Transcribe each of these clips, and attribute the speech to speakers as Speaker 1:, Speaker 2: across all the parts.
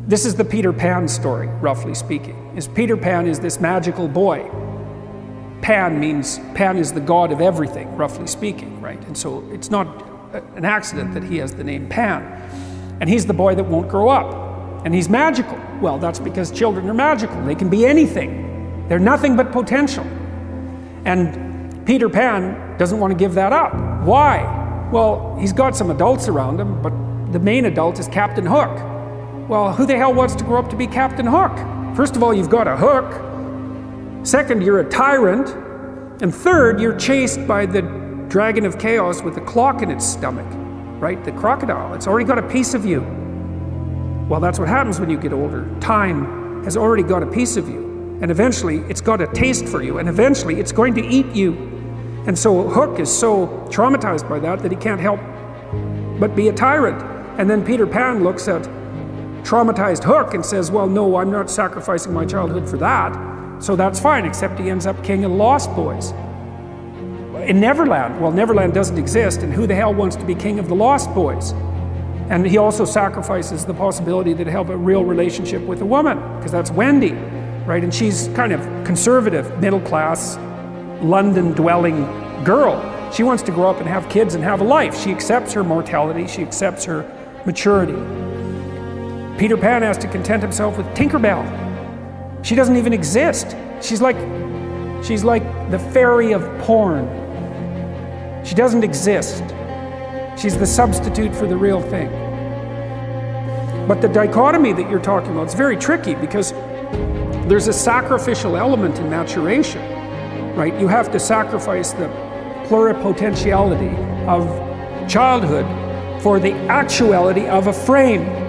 Speaker 1: This is the Peter Pan story, roughly speaking. Peter Pan is this magical boy. Pan is the god of everything, roughly speaking, right? And so it's not an accident that he has the name Pan. And he's the boy that won't grow up. And he's magical. Well, that's because children are magical. They can be anything. They're nothing but potential. And Peter Pan doesn't want to give that up. Why? Well, he's got some adults around him, but the main adult is Captain Hook. Well, who the hell wants to grow up to be Captain Hook? First of all, you've got a hook. Second, you're a tyrant. And third, you're chased by the dragon of chaos with a clock in its stomach, right? The crocodile. It's already got a piece of you. Well, that's what happens when you get older. Time has already got a piece of you. And eventually, it's got a taste for you. And eventually, it's going to eat you. And so Hook is so traumatized by that he can't help but be a tyrant. And then Peter Pan looks at traumatized Hook and says, well, no, I'm not sacrificing my childhood for that. So that's fine, except he ends up king of the Lost Boys. In Neverland, well, Neverland doesn't exist, and who the hell wants to be king of the Lost Boys? And he also sacrifices the possibility that he'll have a real relationship with a woman, because that's Wendy, right? And she's kind of conservative, middle-class, London-dwelling girl. She wants to grow up and have kids and have a life. She accepts her mortality, she accepts her maturity. Peter Pan has to content himself with Tinkerbell. She doesn't even exist. She's like the fairy of porn. She doesn't exist. She's the substitute for the real thing. But the dichotomy that you're talking about is very tricky, because there's a sacrificial element in maturation, right? You have to sacrifice the pluripotentiality of childhood for the actuality of a frame.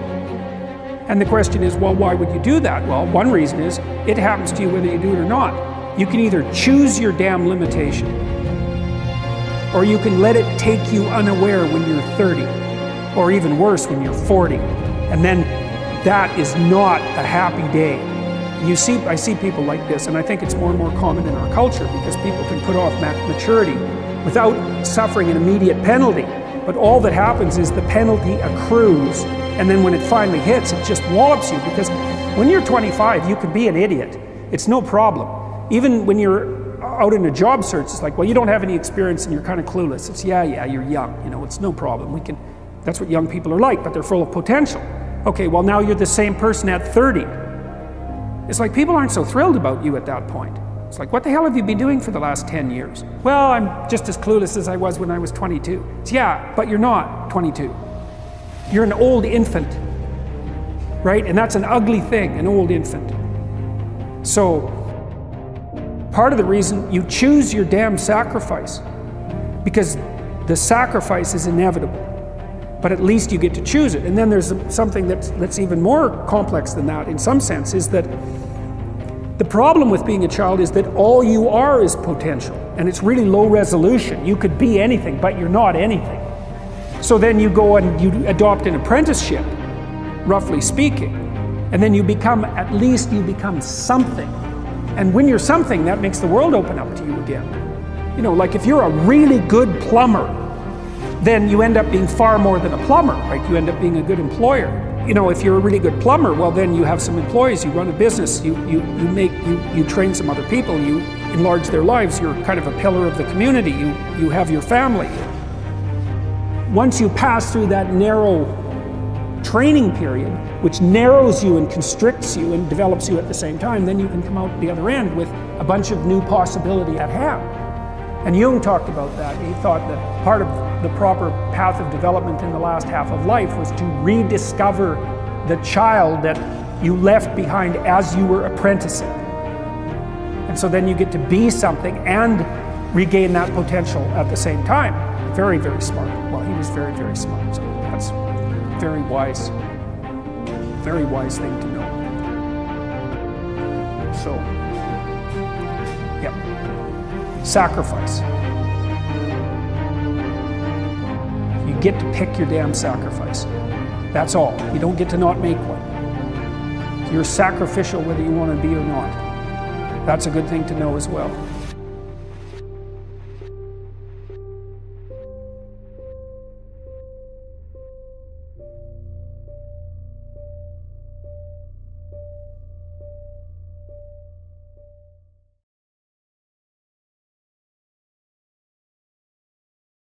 Speaker 1: And the question is, well, why would you do that? Well, one reason is, it happens to you whether you do it or not. You can either choose your damn limitation, or you can let it take you unaware when you're 30, or even worse, when you're 40. And then that is not a happy day. I see people like this, and I think it's more and more common in our culture, because people can put off maturity without suffering an immediate penalty. But all that happens is the penalty accrues, and then when it finally hits, it just wallops you. Because when you're 25, you could be an idiot. It's no problem. Even when you're out in a job search, it's like, well, you don't have any experience and you're kind of clueless. It's, yeah, you're young, you know, it's no problem. That's what young people are like, but they're full of potential. Okay, well, now you're the same person at 30. It's like people aren't so thrilled about you at that point. It's like, what the hell have you been doing for the last 10 years? Well, I'm just as clueless as I was when I was 22. It's, yeah, but you're not 22. You're an old infant, right? And that's an ugly thing, an old infant. So, part of the reason you choose your damn sacrifice, because the sacrifice is inevitable, but at least you get to choose it. And then there's something that's even more complex than that, in some sense, is that the problem with being a child is that all you are is potential, and it's really low resolution. You could be anything, but you're not anything. So then you go and you adopt an apprenticeship, roughly speaking, and then you become something. And when you're something, that makes the world open up to you again. You know, like if you're a really good plumber, then you end up being far more than a plumber, right? You end up being a good employer. You know, if you're a really good plumber, well, then you have some employees, you run a business, you train some other people, you enlarge their lives, you're kind of a pillar of the community, you have your family. Once you pass through that narrow training period, which narrows you and constricts you and develops you at the same time, then you can come out the other end with a bunch of new possibility at hand. And Jung talked about that. He thought that part of the proper path of development in the last half of life was to rediscover the child that you left behind as you were apprenticing. And so then you get to be something and regain that potential at the same time. Very, very smart. Well, he was very, very smart. So that's a very wise thing to know. So, yeah. Sacrifice. You get to pick your damn sacrifice. That's all. You don't get to not make one. You're sacrificial whether you want to be or not. That's a good thing to know as well.